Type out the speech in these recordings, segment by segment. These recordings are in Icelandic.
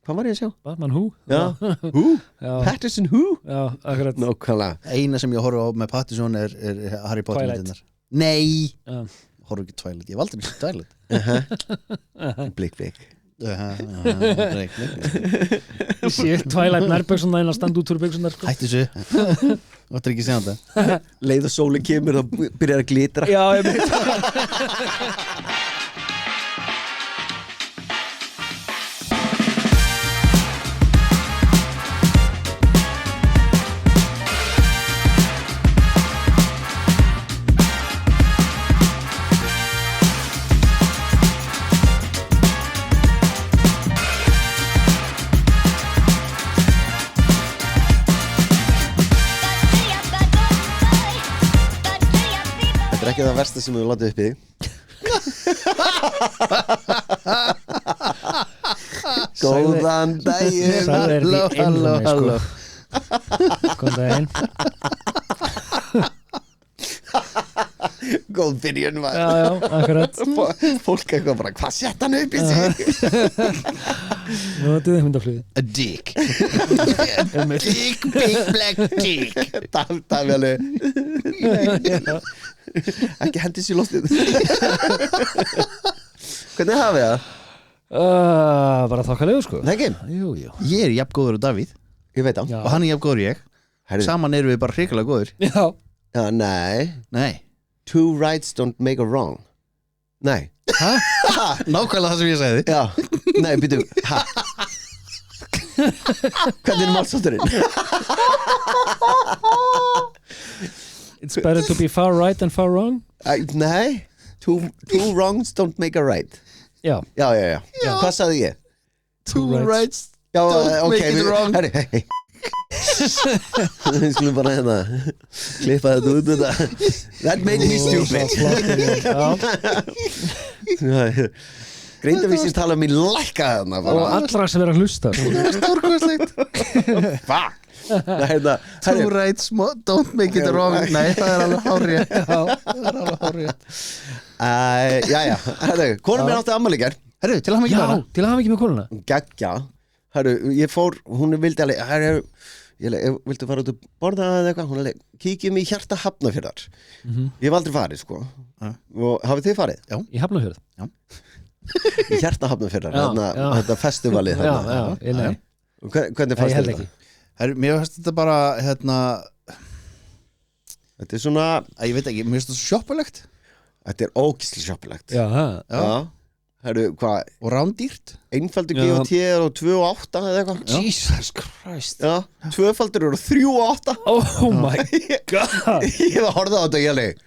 Hvað var ég að sjá? Batman Who Who? Pattinson Who? Já, akkurat Nákvæmlega Eina sem ég horfa á með Pattinson er Harry Potter myndirnar. Nei horfa ekki Twilight, ég valdi mér Twilight Blik Shit, Twilight nærböksunar en að standa út úr böksunar sko. Hættu þessu Þú ættir ekki að segja þetta Leið og sólin kemur þá byrjar að glitra Já, ég veit Þetta er ekki það versta sem við látið upp í þig Góðan daginn Sagði þér því innlega sko. Góðan daginn Góð byrjun maður Já, akkurat Fólk eitthvað bara, hvað sett hann upp í sig? Nótið hundaflugið A dick Dick, big black dick Davi alveg Ekki hendis í loftið Hvernig hafið það? Bara þokkalegu sko Nei ekki? Jú Ég er jafn góður og Davíð Ég veit á Já. og hann er jafn góður og ég Saman erum við bara hrikalega góður Já Já, nei Nei Two rights don't make a wrong Nei Nákvæmlega það sem ég sagði Já, nei, býtum Hvernig er málsátturinn? It's better to be far right than far wrong Nei Two wrongs don't make a right Já Já Hvað sagði ég? Two rights Já, Don't ok make it wrong. Herri, Við skulum bara klippa þetta út þetta That made me stupid Greindavísins tala um í lækka þarna Og allra sem er að hlusta sko. Stórkvæslegt Fuck Two rights don't make it wrong Nei, það er alveg hárið Það er alveg hárið Jæja, herru, konum minn átti ammæli í gær Herru, til að hafa ekki Já, hana til að hafa ekki með konuna Geggja Herru, ég fór, hún vildi alveg herru, ég vildi fara út að borða eða eitthvað, hún alveg, kíkjum í hjarta Hafnarfjarðar Ég hef aldrei farið, sko Og hafið þið farið? Já Í Hafnarfjörð Í hjarta Hafnarfjarðar, Já, þetta festivalið Já, ég nei Hvernig Ég fannst held þér ekki þetta? Herru, mér finnst þetta bara Þetta er svona, ég veit ekki, mér finnst þetta svo sjoppulegt þetta er ógislega sjoppulegt Já, Já Herru, hvað, og rándýrt einfaldur Já. GOT er á 2 og 8 eða eitthvað Jesus Christ Já, tvöfaldur eru á 3 og 8 Oh my god Ég hef að horfa á þetta og ég alveg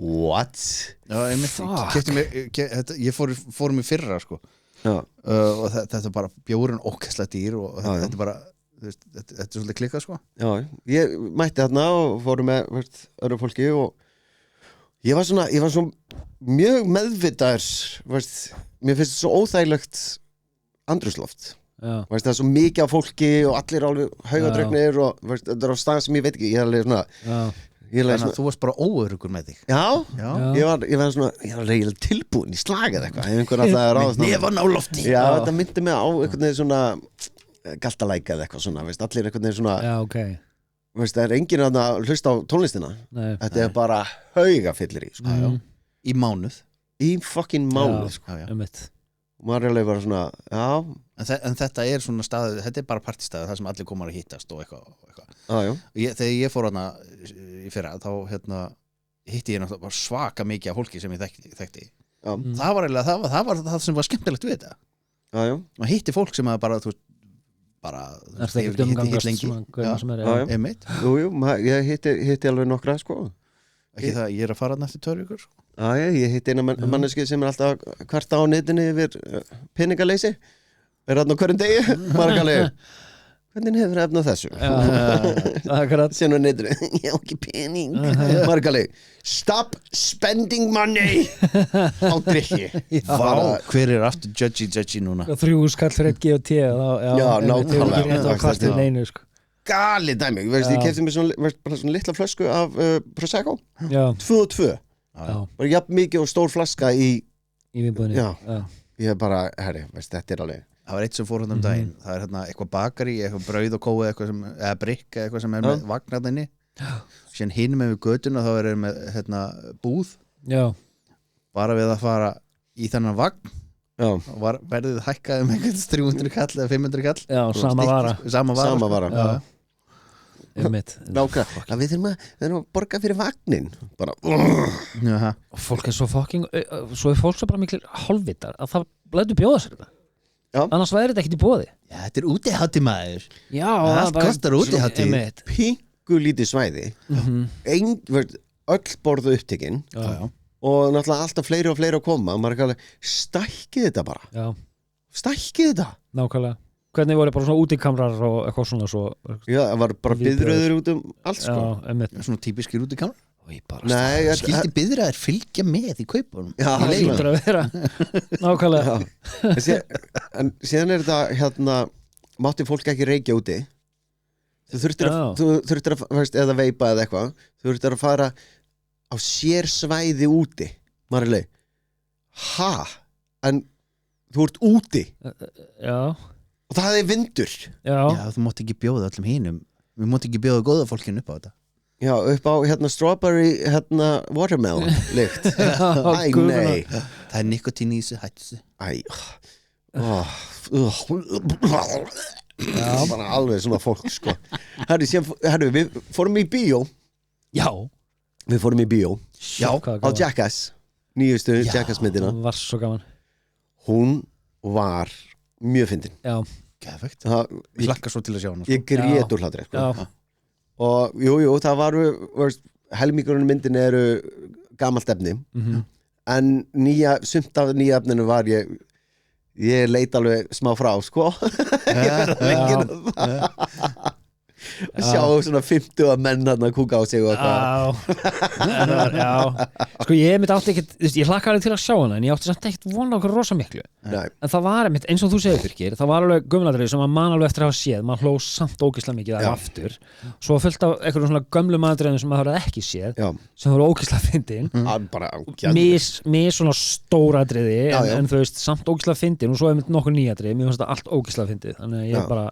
What? Já, einmitt, ég fór mig fyrra sko Já, og þetta er bara bjórinn ókæslega dýr og Já, já. þetta er bara þetta er svolítið klikkað sko já, ég mætti þarna og fóru með öðru fólki og ég var svona mjög meðvitaður mér finnst þetta svo óþægilegt andrúmsloft Já, það er svo mikið af fólki og allir alveg haugadrögnir og þetta er á stað sem ég veit ekki ég er alveg svona já Þannig að þú varst bara óöruggur með þig já, Já. ég var svona ég var eiginlega tilbúin í slagið eitthvað ef einhver alltaf er ráðast Nefan á lofti já, þetta myndi mig á einhvern veginn svona galtalæka eða eitthvað svona allir einhvern veginn svona Já, ok það er enginn að hlusta á tónlistina Nei þetta er bara haugafyllir í sko. Í mánuð í fucking mánuð Já. sko. Einmitt og maður er alveg bara svona já, en þetta er svona stað, þetta er bara partistað það sem allir komar að hittast og eitthvað já, þegar ég fór hana í fyrra þá hitti ég náttúrulega svaka mikið af fólki sem ég þekkti já, það var það sem var skemmtilegt við þetta já, maður hitti fólk sem að bara þú veist bara Það er ekki umgangast svona hvernig sem er Já, já. einmitt jú, ég hitti alveg nokkra sko ekki það, ég er að fara hann eftir 2 vikur sko. já, ég hitti eina manneski sem er alltaf kvarta á netinu yfir peningaleysi er þarna á hverjum degi margalegi hvernig hefur efna þessu Akkurat sen á netinu, ég á ekki pening margalegi, stop spending money á drikki Vá, hver er aftur judgy núna 3 skall fyrir eitt GOT Já, nákvæmlega. Það kvartir neinu sko gali dæmi, ég kefti mér bara svona litla flösku af Prosecco Já, 2 og 2 já bara jafn mikið og stór flaska í Í viðbúðinni Já. ég er bara, herri, þetta er alveg það var eitt sem fór hann daginn það er hérna eitthvað bakari, eitthvað brauð og kói eða brikka, eitthvað sem er með vagnarninni síðan hinum með götuna þá er með hérna búð bara við að fara í þennan vagn verðið hækkaði með 300 kall eða 500 kall sama vara nákvæmlega við þurfum að borga fyrir vagnin bara fólk er svo fucking svo er fólk svo bara mikil hálfvitar að það lætur bjóða sér þetta annars væri þetta ekkert í boði þetta er útihátti maður það kostar útihátti pingu lítið svæði öll borðu upptekinn og náttúrulega alltaf fleiri og fleiri að koma og maður er ekki stækkið þetta bara stækkið þetta nákvæmlega hvernig voru bara svona útikamrar og eitthvað svona svo það var bara biðröður út allt sko svona típiskir útikamrar nei, skildi biðröður fylgja með í kaupunum það lítur að vera nákvæmlega en síðan er þetta hérna mátti fólk ekki reykja úti þú þurftir að eða veipa eða eitthvað þú þurftir að fara á sér svæði úti Marley en þú ert úti og það er vindur þú mátt ekki bjóða öllum hinum við mátt ekki bjóða góða fólkinu upp á þetta upp á hérna strawberry hérna watermelon lykt nei það er nikotín í þessu hættu bara alveg svona fólk sko herru við fórum í bíó við fórum í bíó á Jackass nýjustu Jackass myndina það var svo gaman hún var mjög fyndin geðveikt ég hlakka svo til að sjá hana ég grét úr hlátri sko. og jú það varu helmingurinn myndin eru gamalt efni en sumt af nýja efninu var ég leit alveg smá frá sko ég verði lengið að sjá svona 50 að menn að kúka á sig og sko ég myndi átti ekkert ég hlakka alveg til að sjá hana en ég átti samt ekkert vona okkur rosa miklu en það var einmitt eins og þú segir Birgir það var alveg gömladrið sem að man alveg eftir að hafa séð maður hló samt ógeðslega mikið af aftur svo fullt af einhverjum svona gömlu madriðum sem maður hafði ekki séð sem voru ógeðslega fyndin mis svona stóradriði en þú veist samt ógeðslega fyndin og svo einmitt nokkur nýjadrið mér fannst það allt ógeðslega fyndið þannig að ég bara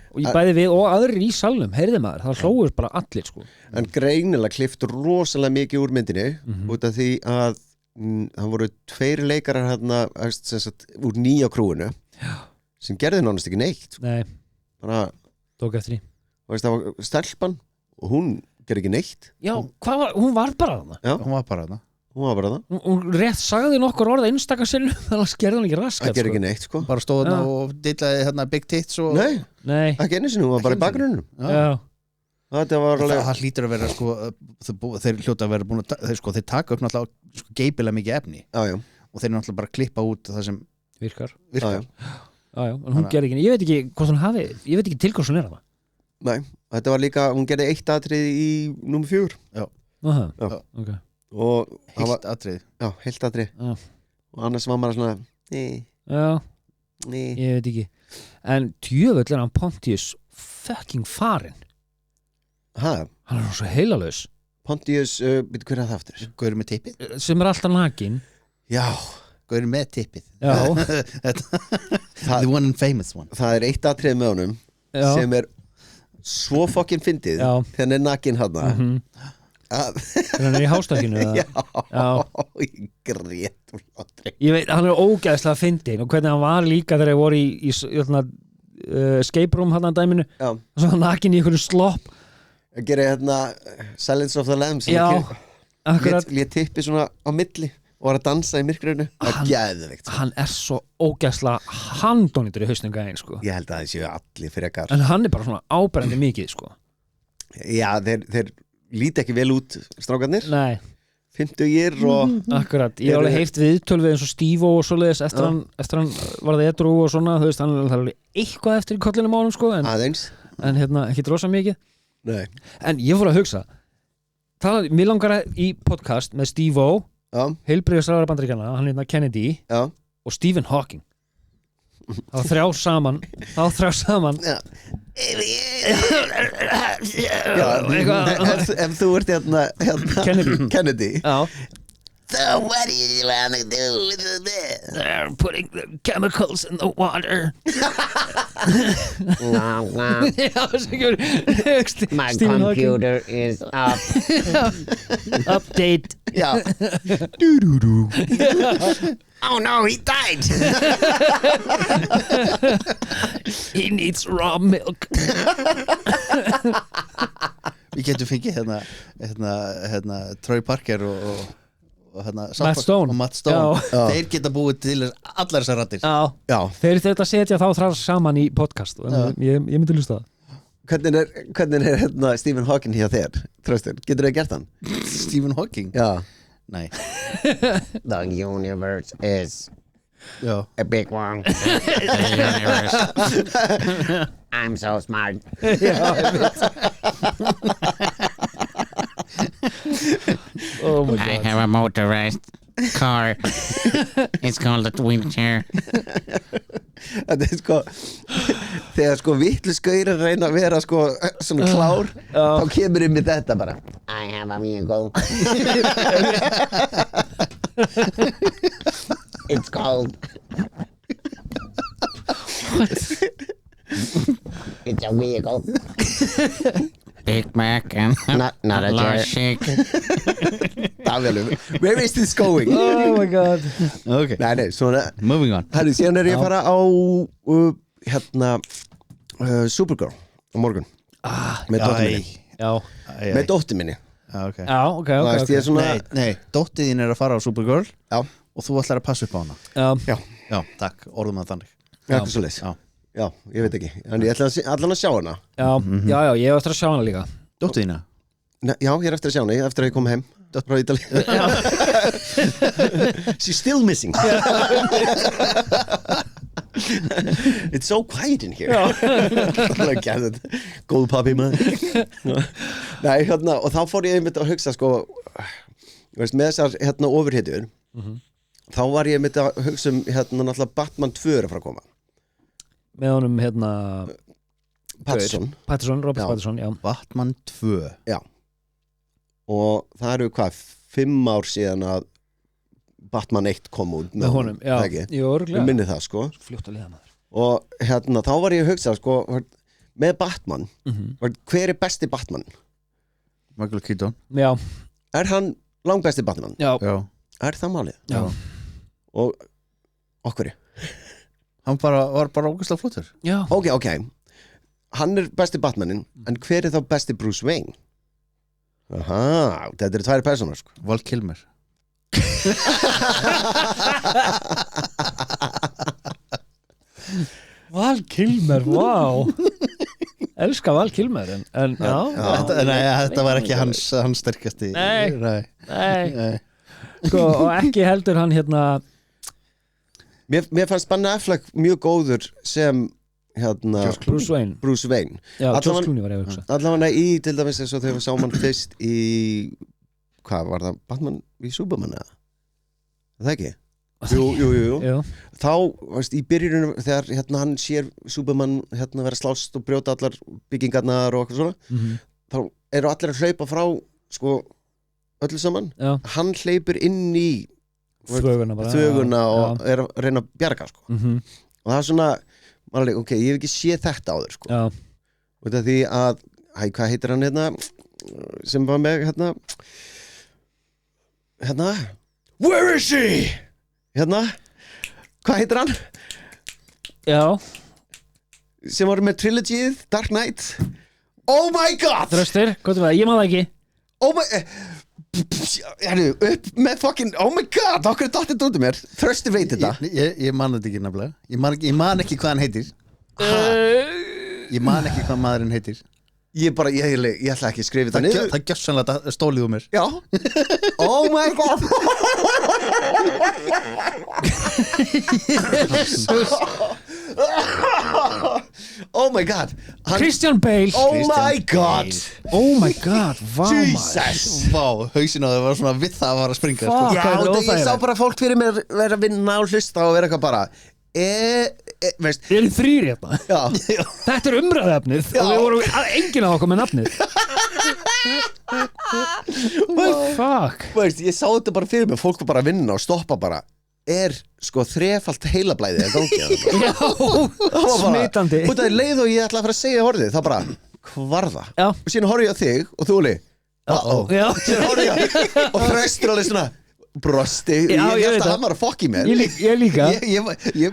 og ég bæði við og aðrir í salnum heyrði maður, það hlóður bara allir sko en greinilega klift rosalega mikið úr myndinni út af því að það voru 2 leikarar hérna úr nýja krúinu sem gerði nánast ekki neitt nei, bara tók eftir því það var stelpan og hún gerði ekki neitt hún var bara þarna hún var bara þarna hún rétt sagði nokkur orða einstakar sinni þannig að skerði hún ekki raskat það gerði ekki neitt sko bara stóð þarna og dillaði hérna big tits og nei, ekki einu sinni, hún var bara í bakgrunnum þetta var alveg það hlýtur að vera sko þeir hljóta að vera búin að þeir taka upp náttúrulega sko geipilega mikið efni og þeir náttúrulega bara klippa út það sem virkar en hún gerði ekki, ég veit ekki hvort hún hafi ég veit ekki til hvort hún er hana nei, þetta var líka, hún gerði 1 atriði í númer 4 ok og heilt atrið heilt atrið og annars var maður svona ég veit ekki en tjöfull er hann Pontius fucking farinn hann er svo heilalös Pontius, byrju hver að það aftur Gaur með tippið sem er alltaf nakin Gaur með tippið the one and famous one það er 1 atrið með honum sem er svo fucking fyndið þegar hann er nakin hann hann er í hástakkinu ég grét ég veit, hann er ógeðslega fyndin og hvernig hann var líka þegar ég voru í escape room hann að dæminu og svo hann nakin í einhverju slopp að gera hérna Silence of the Lambs lét tippi svona á milli og var að dansa í myrkrinu hann er svo ógeðslega handónýtur í hausnum gæðin sko. ég held að það séu allir frekar en hann er bara svona áberandi mikið sko. þeir líti ekki vel út strákarnir nei 50 og akkurat, ég hef alveg heyrt viðtöl við eins og Steve og svoleiðis eftir hann varði edrú og svona þú veist, hann er alveg eitthvað eftir í kollinum á honum sko, en hérna ekki drosa mikið nei. En ég fór að hugsa mér langar í podcast með Steve O heilbrigðisráðherra Bandaríkjanna, hann hérna Kennedy og Stephen Hawking þá þrjá saman ef þú ert hérna Kennedy þá So what do you want to do with this? They're putting the chemicals in the water. My computer is up. Update. Já Oh no, he died. He needs raw milk. Við getum fengið Troy Parker og Matt Stone. og Matt Stone. Já. Þeir geta búið til allar þessar raddir. Já, Þeir þetta setja þá þrjár saman í podcast ég myndi lusta það. hvernig er Stephen Hawking hjá þér? Þröstur, getur þið gert hann? Stephen Hawking? Já Nei. The universe is Já. a big one. I'm so smart. Oh my I have a motorized car. It's called a wheelchair. Þetta sko þegar sko vitluskaurar reyna að vera sko svona klár þá kemur með þetta bara I have a vehicle. It's called. It's a vehicle. Big Mac and Not a large chair. shake. Where is this going? Oh my god. Okay. Nei, svona Moving on. Herri, síðan er ég að fara á Supergirl á morgun með dóttir minni Já, með dóttir minni Okay. já, ok, Það veist, ég er svona Nei, dóttið þín er að fara á Supergirl Já, og þú ætlar að passa upp á hana. Já, Já, takk, orðum það þannig. eitthvað svo leys Já. Já, ég veit ekki En ég ætla allan að sjá hana já, já, ég hef eftir að sjá hana líka. Dóttið þína? Nei, já, ég er eftir að sjá hana, eftir að ég kom heim frá Ítali She's still missing It's so quiet in here Góð pappi maður Nei, og þá fór ég einmitt að hugsa sko, veist, með þessar ofurhetjur þá var ég einmitt að hugsa náttúrulega Batman 2 er að fara að koma Með honum, Pattinson Robert Já. Pattinson, já. Batman 2. Já og það eru 5 ár síðan að Batman 1 kom út Með honum, já. það ekki? Jú, örugglega. Ég minni það sko Fljótt að liða maður. og þá var ég að hugsa sko, með Batman hver er besti Batman? Michael Keaton. Já, Er hann langbesti Batman? já, Já. Er það málið? já. Og okkur Hann var bara ógeðslega flottur. Já, Ok, hann er besti Batmanin en hver er þá besti Bruce Wayne? Aha, þetta eru 2 personar sko. Val Kilmer. Val Kilmer, vá. Elska Val Kilmer en já. Þetta var ekki hans sterkasti. Nei. Nei. Sko, og ekki heldur hann Mér fannst Ben Affleck mjög góður sem Bruce Wayne. Bruce Wayne Já, Allavega- George Clooney var ég að hugsa. allavega í til dæmis eins og þegar við sáum hann fyrst í hvað var það, Batman í Superman eða? Er það ekki? Jú. Já, Þá, veist, í byrjunum þegar hann sér Superman vera slást og brjóta allar byggingarnar og eitthvað svona þá eru allir að hlaupa frá sko öllu saman já. hann hleypur inn í Þvöguna bara. þöguna já, og er að reyna að bjarga sko. og það er svona maður, ok, ég hef ekki séð þetta áður sko. Já, og þetta því að hvað heitir hann sem var með Where is she? Hvað heitir hann? já. sem var með trilogyð Dark Knight Oh my god Þröstur, hvað er það? Ég maður það ekki. Oh my upp með fucking Oh my god, okkur er dottir út um mér Þröstur veit þetta Ég man þetta ekki nefnilega. Ég man ekki hvað hann heitir. Ég man ekki hvað maðurinn heitir. Ég ætla ekki að skrifa þetta niður Það gjörst sannlega stólið úr mér. Já Oh my god Oh my god Christian Bale. Oh my god Oh my god, vá maður. Jesus Vá, hausinn á það var svona við það að fara að springa. Fuck. Já, Hvað er ég sá óþægilegt? bara fólk fyrir mér vera að vinna og hlusta og vera eitthvað bara veist, Við erum þrír hérna já, Þetta er umræðefnið og við vorum enginn af okkur með nafnið Fuck veist, ég sá þetta bara fyrir mig, fólk var bara að vinna og stoppa bara, sko þrefalt heilablæði að gangi Já, smitandi út af leið og ég ætla að fara að segja orðið, það bara, hvarða Já. og síðan horf ég á þig og þú Óli Já, síðan horf ég og þrestur alveg svona brosti, Já, ég ég held veit að það. hann var að fokki mér ég líka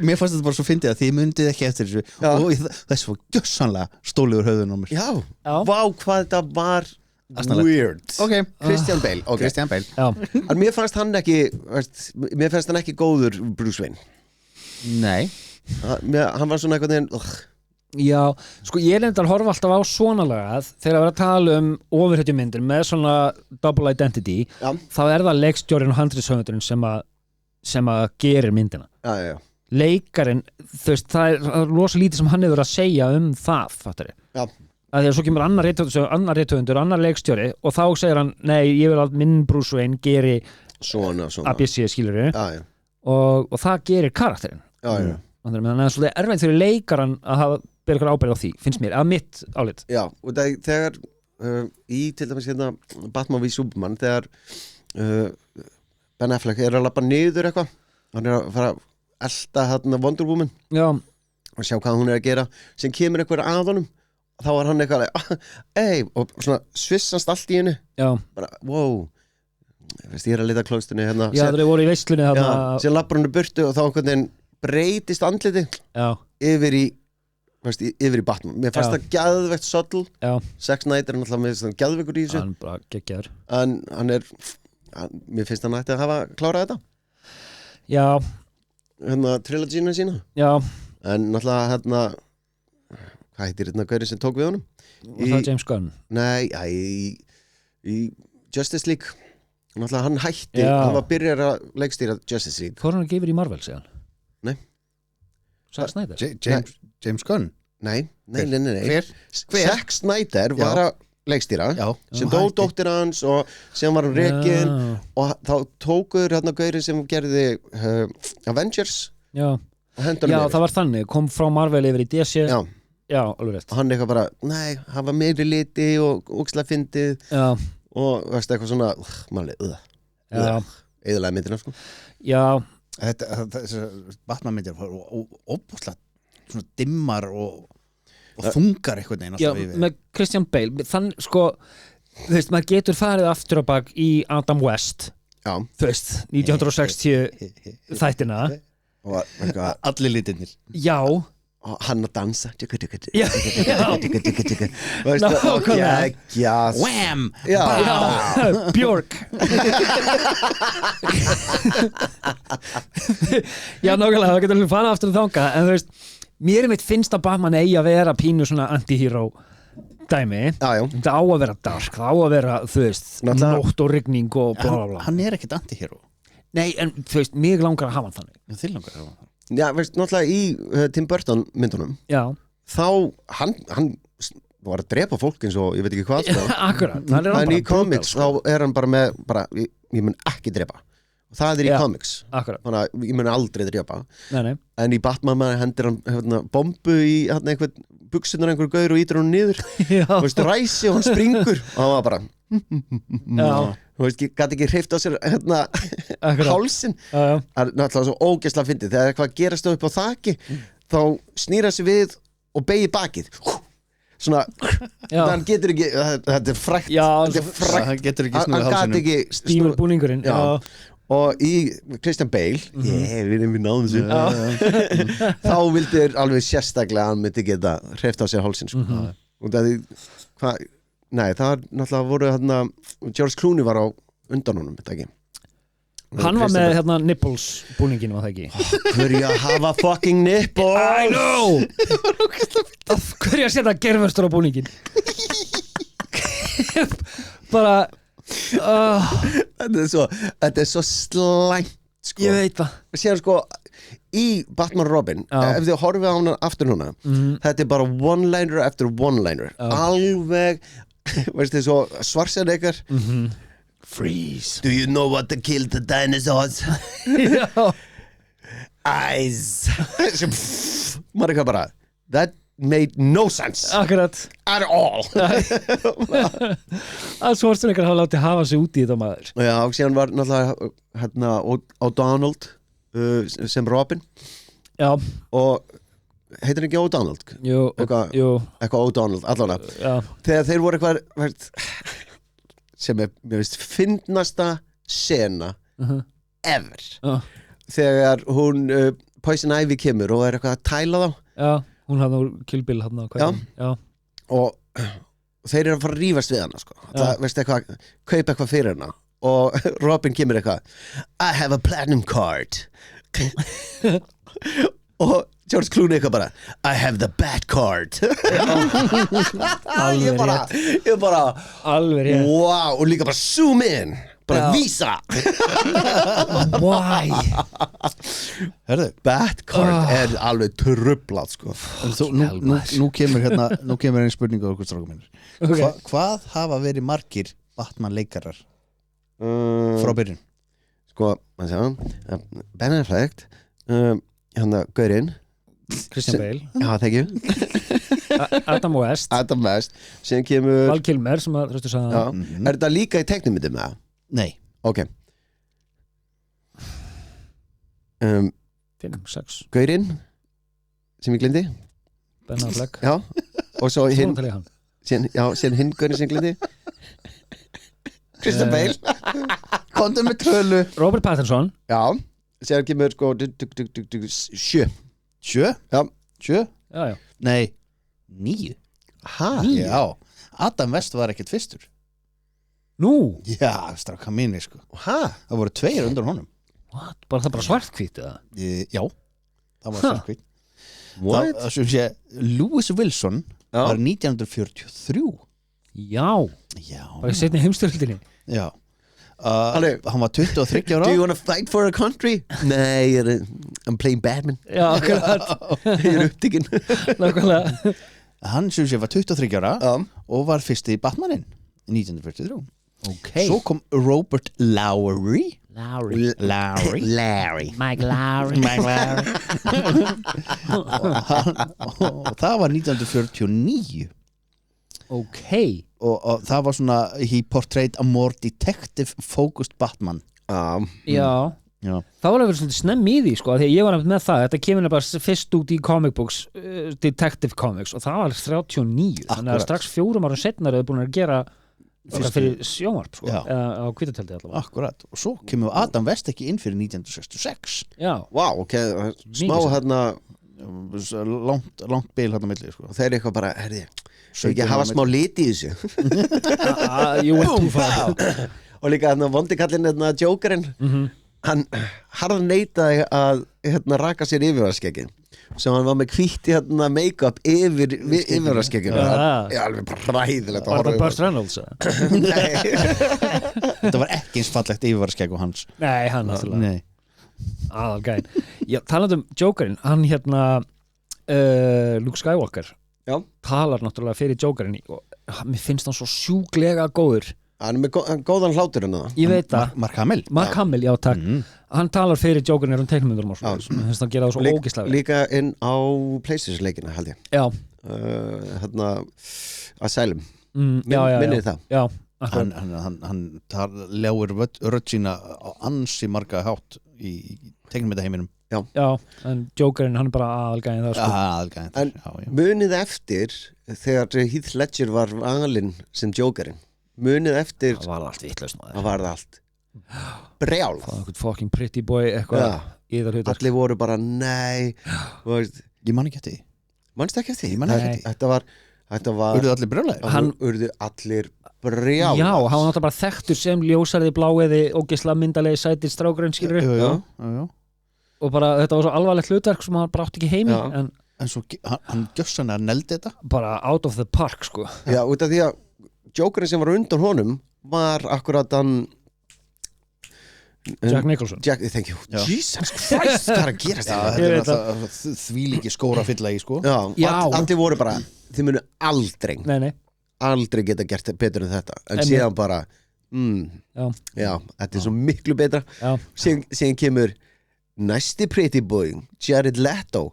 Mér fannst þetta bara svo fyndið að þið mundið ekki eftir þessu Já. og það er svo gjössanlega stóliður höfðun á mér já, Já. vá hvað þetta var Asnalegt. weird Ok, Christian Bale, ok Christian Bale Já, en mér fannst hann ekki góður Bruce Wayne Nei hann var svona einhvern veginn já sko ég er að horfa alltaf á svona lagað þegar að vera að tala ofurhetjumyndir með svona double identity Já. þá er það leikstjórinn og handritshöfundurinn sem að gerir myndina já, leikarinn, þú veist, það er rosa lítið sem hann hefur að segja það fattari. Já. Að því að svo kemur annar rithöfundur, annar leikstjóri og þá segir hann, nei, ég vil að minn Bruce Wayne geri svona ABC skilur já, og það gerir karakterinn já. þannig að það er svolítið erfitt fyrir leikarann að hafa bera ykkur ábyrgð á því, finnst mér, að mitt álit Já, og þegar í til dæmis hérna Batman v Superman þegar Ben Affleck er að labba niður eitthvað hann er að fara að elta hérna Wonder Woman Já, og sjá hvað hún er að gera sem kemur einhver að honum þá var hann eitthvað og svona svissast allt í henni já, bara, wow ég er að lita klóstunni hérna já það voru í veislunni þarna sem labbar hann burtu og þá einhvern veginn breytist andliti Já, yfir í Batman mér fannst Já. það geðvegt subtle já, Zack Snyder er náttúrulega með svona geðveikur í þessu hann bara geggjaður en mér finnst hann ætti að hafa klárað þetta Já, hérna trilogíuna sína já, en náttúrulega hérna hvað heitir hérna gaurið sem tók við honum og það er James Gunn nei, í Justice League náttúrulega hann hætti Já. hann var byrjar að leikstýra Justice League Hvað er hann að gefa í Marvel, segja hann? Nei. Zack Snyder? James Gunn nei Hver? Zack Snyder var að leikstýra Já sem dó dóttir hans og sem var hann rekin Já, og þá tókuður hérna gaurið sem gerði Avengers já, og hendur já hann það var þannig, kom frá Marvel yfir í DC já, Já, alveg rétt og hann eitthvað bara, nei, hafa meiri liti og ókslega fyndið Já, og veist eitthvað svona, mannlega, já, eðalega myndina sko. já, Þessar Batman-myndir óbúslega svona dimmar og þungar einhvern veginn já alltaf yfir með Christian Bale þann, sko, þú veist, maður getur farið aftur á bak í Adam West Já, þú veist, 1960 þættina og eitthvað, Allir litirnir Já, og hann að dansa já, já veist, Nákvæmlega. geggjað. Wham! Já, Já, Björk Já, nákvæmlega, það getur alveg fara aftur og þanga en þú veist, mér mitt finnst að Batman eigi að vera pínu svona anti-hero dæmi, já, það á að vera dark það á að vera, þú veist, Náttúrulega- nótt og rigning og bla bla bla Hann er ekkert anti-hero Nei, en þú veist, mig langar að hafa hann þannig Þið langar að hafa hann já, veist, náttúrulega í Tim Burton myndunum Já, þá, hann var að drepa fólk eins og ég veit ekki hvað sko. akkurat hann er hann en í bara comics brutal, þá er hann bara með ég mun ekki drepa og það er í Já. comics akkurat, þannig að ég mun aldrei drepa nei, en í Batman maður hendir hann hérna, bombu í hérna, einhvern buksunar einhver gaur og ítur hann niður já, þú veist, ræsi og hann springur og hann var bara, já, þú veist, ég gæti ekki hreift á sér hérna, akkurat hálsin já, já, það er náttúrulega svo ógeðslega fyndið þegar eitthvað gerast upp á þaki þá snýra sig við og beigi bakið svona, já. hann getur ekki þetta er frækt, Já, þetta er frækt Hann getur ekki hann snúið gat hálsinum ekki Stímur búningurinn Já. já, og í Christian Bale við náðum þessu þá vildir alveg sérstaklega að hann myndi geta hreift á sér hálsin sko. og það nei, það var náttúrulega voru hérna George Clooney var á undan honum, þetta ekki Hann var með hérna nipples búningin var það ekki hverju að hafa fucking nipples I know Af hverju að setja gerfustur á búningin bara þetta er svo slæmt sko. ég veit það sér sko í Batman Robin Já. ef þið horfið á hana aftur núna þetta er bara one-liner eftir one-liner alveg veistu svo Schwarzenegger freeze, do you know what killed the dinosaurs já, eyes maður eitthvað bara that made no sense Akkurat at all að Schwarzenegger hafa látið hafa sig út í þetta maður já, og síðan var náttúrulega hérna O'Donnell sem Robin Já, og heitir ekki O'Donnell jú, eitthvað O'Donnell allavega já, þegar þeir voru eitthvað sem er, mér veist, fyndnasta sena ever þegar hún Poison Ivy kemur og er eitthvað að tæla þá já, hún hafði úr Kill Bill hafði já, og þeir eru að fara að rífast við hana sko. það, veist eitthvað, kaupa eitthvað fyrir hana og Robin kemur eitthvað I have a platinum card og George Clooney eitthvað bara I have the bad card ég bara alveg rétt wow, og líka bara zoom in bara vísa Why? Herðu, bad card er alveg trublað sko. nú kemur einn spurning á okkur strákum minnur Okay. Hvað hafa verið margir Batman leikarar frá byrjun? sko, maður sjá Ben Affleck hérna Gaurinn Christian Bale já, þekki Adam West Adam West síðan kemur Val Kilmer sem að þrjóstu sagði já. Er þetta líka í teiknumyndum með það? Nei, Ok 5, 6 Gaurinn sem ég glindi Ben Affleck já og svo hinn Svona til ég hann síðan hinn Gaurinn sem ég glindi Christian Bale komdu með tölu. Robert Pattinson já síðan kemur sko 7 Sjö? Já. Sjö? Já, já Nei, 9. ha Já, Adam West var ekkert fyrstur. Nú, Já, stráka mínir sko. ha Það voru 2 undan honum. what? Bara það bara svartkvít eða? Já, það var svartkvít. what Það sem sé, Lewis Wilson Já. var 1943. Já, Já. bara í seinni heimstyrildinni Já. Alveg. Hann var 23 ára. do you want to fight for a country? nei, I'm playing Batman Já, akkurat, ég er upptíkin nákvæmlega Hann sem sé var 23 ára já og var fyrsti Batmaninn í 1943. Ok Svo kom Robert Lowry. Lowry Larry. Mike Lowry Og það var 1949. Ok Og það var svona he portrayed a more detective focused Batman. Já Já. Það var alveg svolítið snemm í því sko því að ég var nefnt með það, þetta kemur bara fyrst út í comic books, detective comics og það var 39, þannig að Akkurat. strax 4 árum setnar er búin að gera Fyrstu- fyrir sjónvarp sko, Já. eða á hvítatjaldi allavega. Akkurat. Og svo kemur Adam West ekki inn fyrir 1966. Já, wow, ok, smá Mikið hérna Langt bil hérna milli sko. og þeir eru eitthvað bara, herði svo 17 ekki hafa ára smá lit í þessu you went too far og líka hérna vondikallinn hérna Jokerinn hann harð neitaði að hérna raka sér yfirvarskeggi sem hann var með hvítt hérna make-up yfir yfirvarskeggjum Já. já, alveg bara hræðilegt að Var horfa það yfir. Burt Reynolds? eða? Nei. Þetta var ekki eins fallegt yfirvarskegg og hans. Nei, hann náttúrulega Nei. aðalgæn Já, talandi um Jokerinn, hann hérna Luke Skywalker Já. talar náttúrulega fyrir Jokerinn og mér finnst hann svo sjúklega góður hann er með góðan hlátur en það ég veit það, Mark Hamill. Mark Hamill, já takk hann talar fyrir Jokerinn um teiknumyndurum og svo mér finnst hann gera það svo ógislega vel. líka inn á PlayStation leikina held ég Já, hérna Asylum já, minnið það Já, akkurat Hann ljáir rödd sína á ansi marga hátt í teiknumyndaheiminum. Já, en Jokerinn hann er bara aðalgæðin það sko. Aðalgæðin. En munið eftir þegar Heath Ledger var valinn sem Jokerinn munið eftir Það var allt vitlaust maður það var það allt brjál Það var einhvern fucking pretty boy eitthvað Já. í það hlutar allir voru bara nei og veist, Ég man ekki eftir því. manstu ekki eftir Ég man ekki eftir því. þetta var Urðu allir brjólaðir? Hann- urðu allir brjál Já, hann var náttúrulega bara þekktur sem ljósarði bláiði ógisla myndalegi sætir strákurinn skilur Já. og bara þetta var svo alvarlegt hlutverk sem hann bara átti ekki heimi Já. en En svo hann gjössanlega neldi þetta. bara out of the park sko já, út af því að Jokerinn sem var undan honum var akkurat hann Jack Nicholson thank you Já. Jesus Christ, hvað er að gera Já, þetta? þetta Ég er veit náttúrulega þvílíki skóra fylla í sko. Já, Já. allir voru bara þið munu aldrei Nei, geta gert betur en þetta en En síðan bara já, já, þetta er svo miklu betra já, síðan kemur næsti pretty boy Jared Leto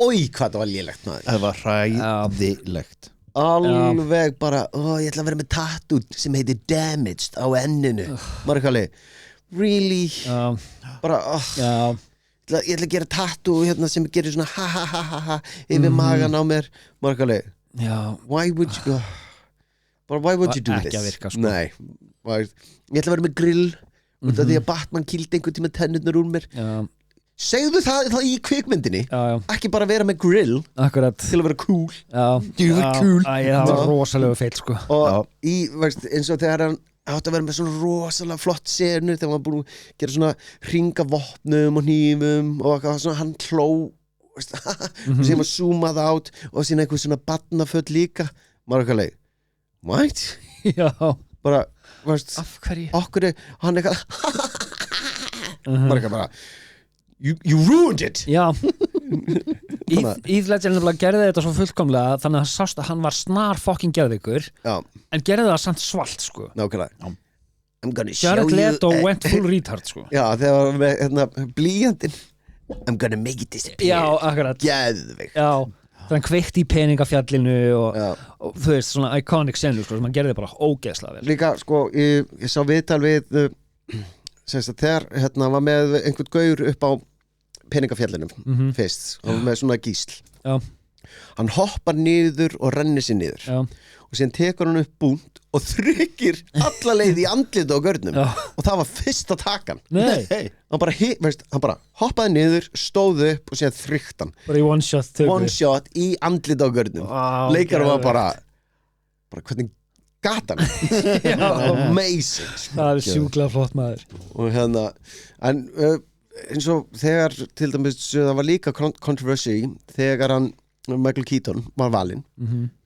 oi hvað það var lélegt maður Það var hræðilegt alveg bara, ég ætla að vera með tattoo sem heitir Damaged á enninu maður ekki alveg really bara, ég ætla að gera tattoo hérna sem gerir svona ha ha ha ha ha yfir magan á mér maður ekki alveg why would you do this ekki að virka sko. Nei, ég ætla að vera með grill út af því að Batman kýldi einhvern tíma tennurnar úr mér segðu það í kvikmyndinni ekki bara vera með grill akkurat til að vera cool cool það var rosalega feill sko. og eins og þegar hann átti að vera með svona rosalega flott senu þegar hann var búin að gera svona hringavopnum og hnífum og eitthvað svona hann hló og síðan var zoomað át og síðan eitthvað svona barnaföld líka maður ekki að leið what? bara af hverju? okkur hann eitthvað maður ekki bara You ruined it Heath Ledger gerði þetta svo fullkomlega þannig að það sást að hann var snar fucking geðveikur en gerði það samt svalt sko. Nákvæmlega Jared Leto went full retard sko. Já, þegar með blýjandinn I'm gonna make it disappear Já, akkurat Geðveik þannig að kveikti í peningafjallinu og þú veist, svona iconic senu sko, sem hann gerði bara ógeðslega vel Líka, sko, ég sá viðtal við þegar var með einhvern gaur upp á peningafjallinum fyrst, hann var með svona gísl hann hoppar niður og rennir sér niður og síðan tekur hann upp búnt og þrykkir alla leið í andlita á gaurnum og það var fyrsta takan hann bara hoppaði niður stóð upp og síðan þrykkt hann bara í one shot í andlita á gaurnum leikarum var bara hvernig gatan amazing það er sjúklega flott maður og en eins og þegar til dæmis það var líka controversy þegar hann Michael Keaton var valinn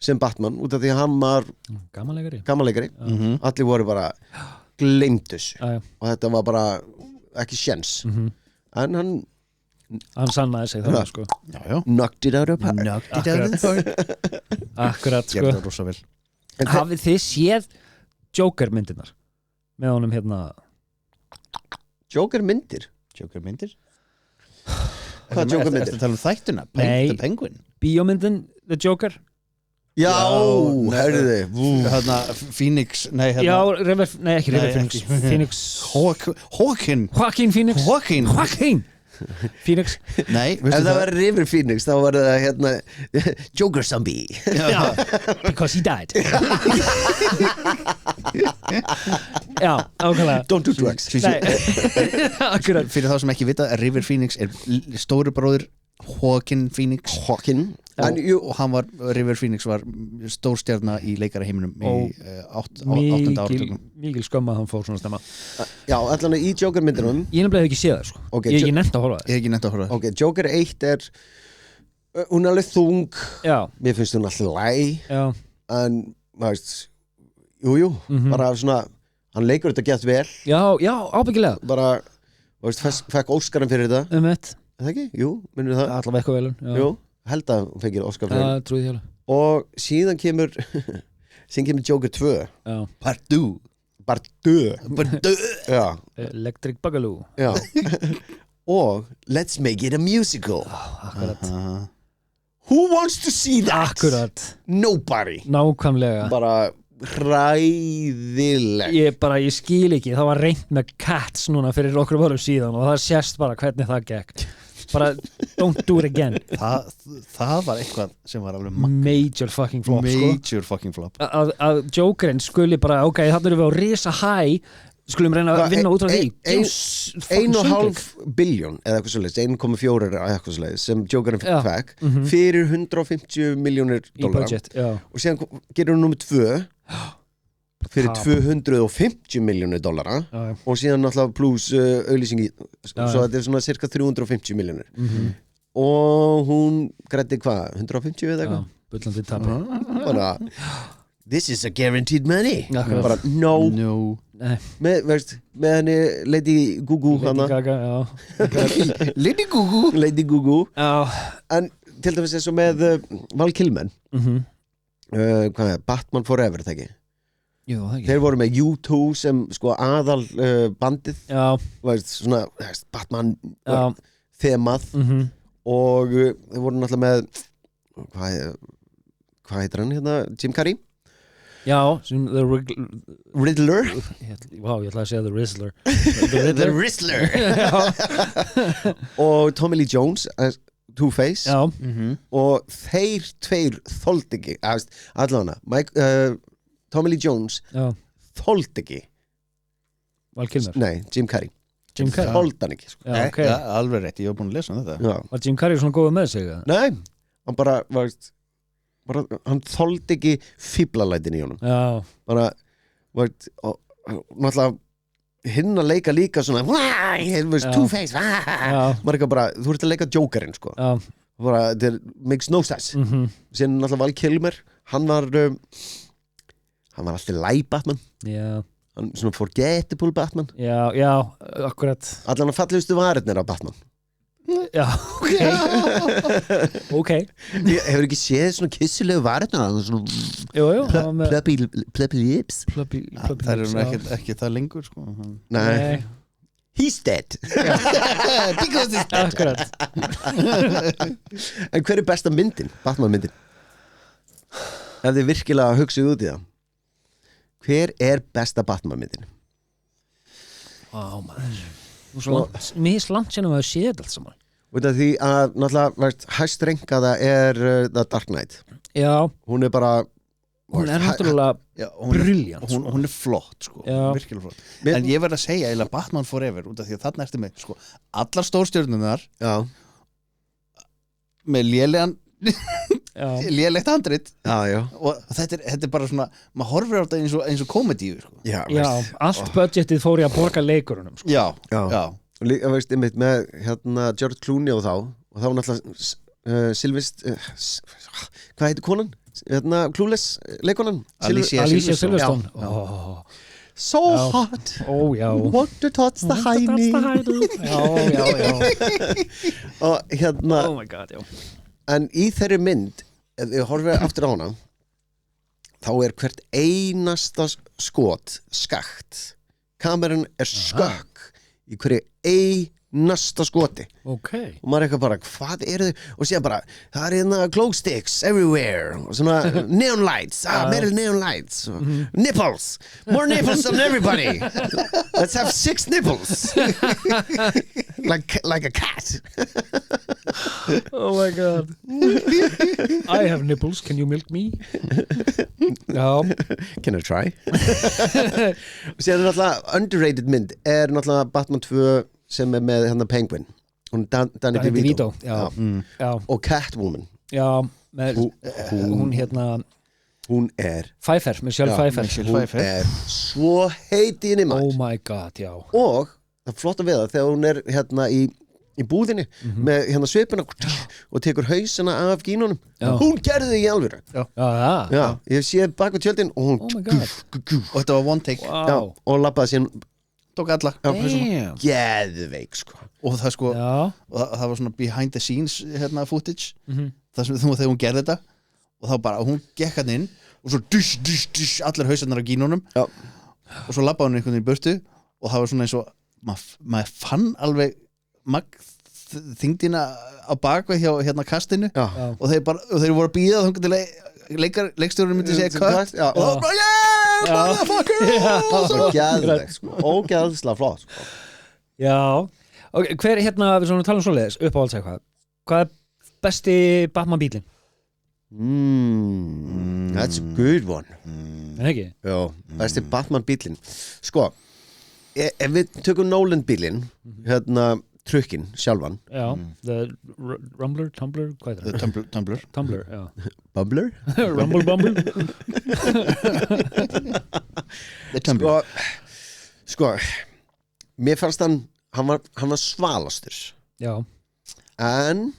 sem Batman út af því að hann var gamanleikari allir voru bara gleymdus og þetta var bara ekki séns en hann sannaði sig það sko knocked it out of park akkurat sko hafið þið séð Joker myndirnar með honum hérna Joker myndir? Hvað Joker myndir? Ertu að tala um þættuna? The Penguin? Bíómyndin The Joker? Já, hörðu Hérna Phoenix Já, ekki River Phoenix Joaquin Phoenix Phoenix Nei, ef það var River Phoenix þá var það Joker zombie because he died já, ákveðlega don't do drugs akkurat fyrir þá sem ekki vita River Phoenix stóri bróðir Joaquin Phoenix og hann var River Phoenix var stórstjarna í leikaraheiminum í 8. áratökum mikil skömm að hann fór svona stemma já, allan í Joker myndinum ég nefnilega hef ekki séð það sko. ég nefndi að horfa það Joker 1 hún er alveg þung mér finnst hún alltaf læg en jú, bara svona hann leikur þetta gett vel já, ábyggilega bara, fekk Óskarinn fyrir þetta það ekki? Jú, minnur það allavega eitthvað velun jú, held að hún fengir Óskar fyrir það trúið ég alveg og síðan kemur Joker 2 Part 2 já. Electric Boogaloo já og Let's Make It a Musical akkurat Who wants to see that? Akkurat Nobody nákvæmlega bara hræðileg ég skil ekki, það var reynt með Cats núna fyrir okkur árum síðan og það sést bara hvernig það gekk bara don't do it again það var eitthvað sem var alveg major fucking flop að Jokerinn skuli bara þannig erum við á risa high skulum reyna að vinna út á því 1,5 biljón eða eitthvað svoleiðis 1,4 eða eitthvað svoleiðis sem Jokerinn fekk fyrir 150 milljónir dollara og síðan gerir hún nummer 2 fyrir 250 milljónir dollara og síðan náttúrulega pluss auglýsingi svo þetta svona cirka 350 milljónir og hún græddi hvað 150 eða eitthvað bullandi tapi bara this is a guaranteed money bara no með henni Lady Gugu Lady Gugu en til dæmis eins og með Val Kilmer Batman Forever það ekki jú, það ekki þeir voru með U2 sem sko aðal bandið svona Batman þemað og þeir voru náttúrulega með hvað heitir hann hérna, Jim Carrey Já, Riddler Vá, ég ætlaði að segja The Rizzler The Rizzler og Tommy Lee Jones Two-Face Já, og þeir tveir þoldi ekki allavega Tommy Lee Jones já, þoldi ekki Val Kilmer nei, Jim Carrey Jim Carrey þoldi hann ekki sko. Já, ok ja, alveg rétt, ég var búin að lesa þetta Já. Var Jim Carrey svona góð með sig? nei, hann bara hann þoldi ekki fíblalætin í honum Já, bara og náttúrulega hinn að leika líka svona Two-Face já, maður ekki bara, þú ert að leika Jokerinn sko já bara, þetta makes no sense síðan náttúrulega Val Kilmer hann var alltaf læg Batman Já, hann svona forgettable Batman já, já, akkurat allan að fallegustu varirnir af Batman Já, ok Ok, ég hefur ekki séð svona kissulegu varirnar svona jú, jú það var með plöppi lips plöbbi Það eru nú ekki það lengur sko. nei, he's dead Because it's Akkurat en hver er besta myndin, Batman myndin ef þið virkilega hugsið út í það hver er besta Batman myndin Vá, maður Mér slant sérna maður séð þetta allt saman út af því að náttúrulega hæst renkaða er The Dark Knight Já, hún er bara hún er náttúrulega Já, Brilliant, hún er flott sko. Já. Virkilega flott En ég verð að segja eiginlega Batman Forever út af því að þarna ertu með sko, allar stórstjörnunar já, með Já, lélegt handrit já og þetta er bara svona maður horfir á þetta eins og komedíu sko. já, já allt budgetið fór í að borga leikurunum sko. Já, já. já og líka veist einmitt með hérna George Clooney og þá náttúrulega Sylvest hvað heitir konan? Hérna Clueless leikonan? Alicia Silverstone Já. So Já. hot Ó, já Want to touch the hiney Já, já, já og hérna Oh my god, já en í þeirri mynd ef við horfum aftur á hana þá er hvert einasta skot skakt kameran er skökk í hverju einasta skoti Ok og maður er eitthvað bara, hvað eru þau og síðan bara, það er hérna glow sticks everywhere og svona neon lights meira neon lights nipples, more nipples on everybody let's have 6 nipples like a cat Oh my god I have nipples, can you milk me? Já can I try og síðan er náttúrulega underrated mynd er náttúrulega Batman 2 sem er með hérna Penguin hún Danny DeVito Já, já, og Catwoman já með, hún hérna hún er Pfeiffer, Michelle Pfeiffer hún er svo heit í henni Oh maður my god, já og það flotta við það þegar hún er hérna í búðinni með hérna svipuna og tekur hausina af gínunum hún gerði það í alvöru Já, ég sé bak við tjöldin og hún Oh my god Og þetta var one take já, Wow og labbaði síðan Tók alla Damn geðveik sko Og það sko Já, og það var svona behind the scenes hérna, footage það sem þegar hún gerði þetta og þá bara, hún gekk hann inn og svo dush, allir hausarnar á gínunum Já. og svo labbaði hún einhvern veginn í burtu og það var svona eins og maður fann alveg þyngdina á bakveg hjá hérna kastinu já. og þeir voru að býða þá til leikstjórinn myndi segja cut Já. og þá bara yeah, motherfucker svo geðveik sko ógeðslega flott sko. já Ok, hver hérna, við svona tala svoleiðis uppáhalds eitthvað Hvað er besti Batman bílinn? That's a good one En ekki? já, besti Batman bílinn sko, ef við tökum Nolan bílinn hérna trukkin sjálfan Já, the Rumbler, Tumbler, hvað er það? Tumblr Tumbler, já Bumbler Rumble Bumble sko mér fannst hann var svalastur Já, en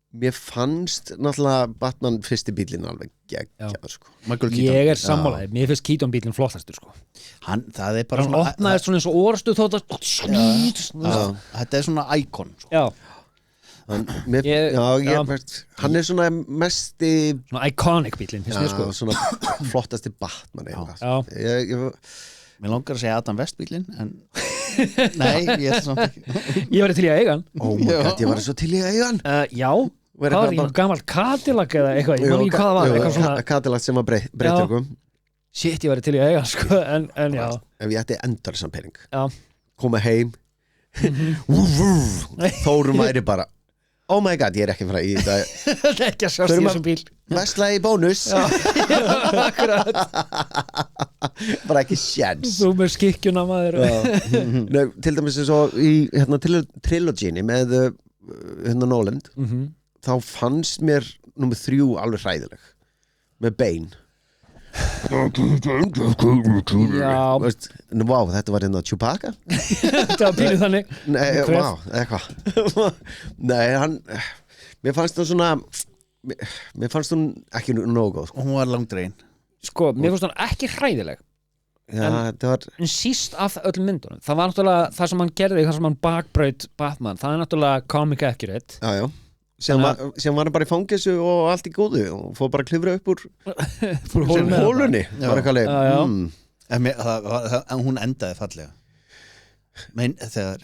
mér fannst náttúrulega Batman fyrsti bílinn alveg geggjaður sko. Michael Keaton ég er sammálaðið Mér finnst Keaton bílinn flottastur sko það er bara Hann opnaðist svona eins og orastu þótt þetta er svona íkon sko. Já, hann er svona mesti svona iconic bílinn finnst mér sko svona flottasti Batman Já. ég Mér langar að segja Adam West bílinn en Nei, ég er samt ekki Ég væri til í að eiga hann Oh my god, ég var svo til í að eiga hann Já, hvað var ég, gamall Cadillac eða eitthvað, ég man ekki hvað það var eitthvað svona, Cadillac sem var breytt okkur shit, ég væri til í að eiga hann sko, en já Ef ég ætti endar saman pening Já, koma heim Þórum væri bara oh my god, ég er ekki frá í þetta það er ekki að sjást í þessum bíl Vesla í bónus Akkurat, bara ekki sjens þú með skikkjuna maður Nei, til dæmis eins og í trilogíni með Nolan þá fannst mér númer 3 alveg hræðileg með Bane Já, Veist, vá, þetta var Chewbacca þetta var pínu þannig Nei, Hver? vá, eitthvað Nei, hann mér fannst það svona mér fannst hún ekki nógu góð sko. Og hún var langdregin Sko, mér finnst hann ekki hræðileg Já, þetta var en síst af öllum myndunum það var náttúrulega það sem hann gerði, það sem hann bakbraut Batman, það er náttúrulega comic accurate já sem var hann bara í fangelsu og allt í góðu og fór bara að klifra upp úr hólunni bara eitthvað En hún endaði fallega Men þegar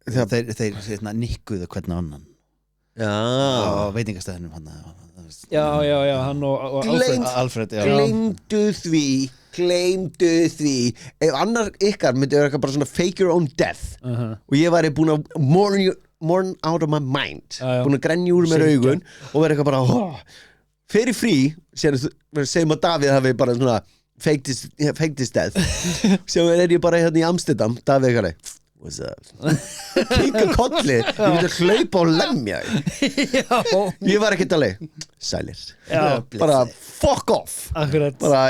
þeir nikkuðu hvern annan á veitingastæðinum já, hann og Alfred Gleymdu því ef annar ykkar myndi vera eitthvað bara svona fake your own death og ég væri búin að mourn out of my mind búin að grenja úr mér augun og vera eitthvað bara fyrir frí segjum að Davíð hafi bara svona faked his death sem ég bara hérna í Amsterdam Davíð eitthvað what's up kinka kolli ég myndi að hlaupa og lemja ég var ekki alveg sælir bara fuck off akkurat bara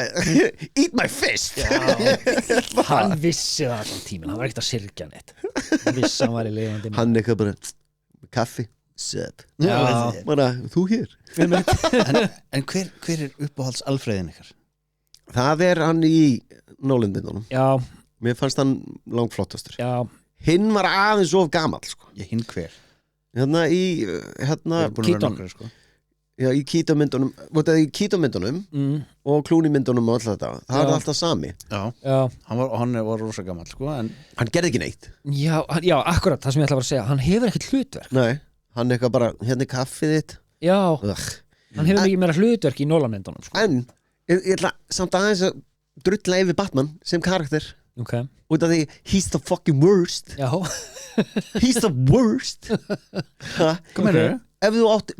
eat my fist hann vissi það allan tíminn, hann var ekkert að syrgja neitt hann vissi hann var í lifandi hann eitthvað bara kaffi sup Já. bara þú hér En hver er uppáhalds Alfreðin ykkar? það er hann í Nolan-myndunum já, mér fannst hann langflottastur já, hinn var aðeins of gamall sko. Ég hinn hver hérna í Keaton. já, í Keaton-myndunum og Clooney-myndunum og allt þetta það er alltaf sami Já, hann var rosa gamall sko, en hann gerði ekki neitt já, akkurat, það sem ég ætla að vera að segja hann hefur ekkert hlutverk nei, hann eitthvað bara hérna er kaffið þitt já, Ugh. hann hefur mikið meira hlutverk í Nolan-myndunum sko. en ég ætla samt aðeins að drulla yfir Batman sem karakter ok, út af því he's the fucking worst já, he's the worst Hvað meinarðu? ef þú átt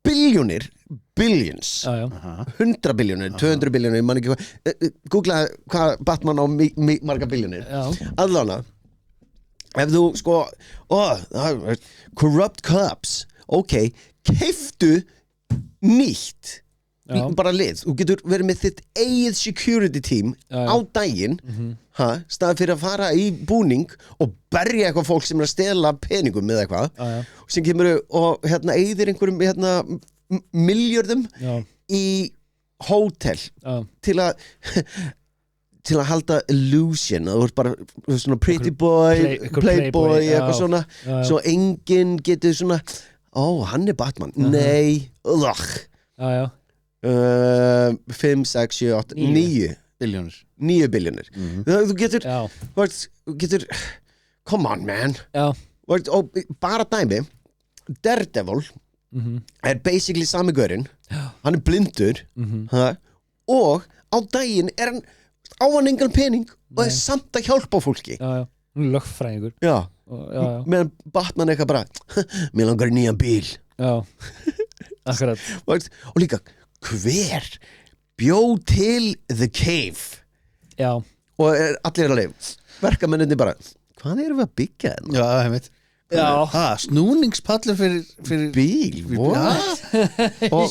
billions já, 100 billjónir, 200 billjónir man ekki hvað, googla hvað Batman á marga billjónir já, allána ef þú sko corrupt cops ok, keiftu nýtt já. bara lið, þú getur verið með þitt eigið security team Já. á daginn staðið fyrir að fara í búning og berja eitthvað fólk sem er að stela peningum með eitthvað Já. sem kemur og eigðir einhverjum miljörðum Já. í hótel Já. til að halda illusion að þú ert bara svona pretty boy playboy, eitthvað svona svo enginn getur svona hann er Batman, nei já. 5, 6, 7, 8, 9 Billjónir 9 billjónir þú getur, Já. getur come on man Já. og bara dæmi Daredevil er basically sami gaurinn hann er blindur og á daginn er hann á hann engan pening og er samt að hjálpa fólki Já. Lögfræðingur já, já. meðan Batman eitthvað bara mér langar í nýjan bíl Já. Akkurat og líka hver bjó til The Cave Já. og allir að leif verkamennir bara hvað erum við að byggja þarna? Já, heimitt Snúningspallur fyrir bíl, what?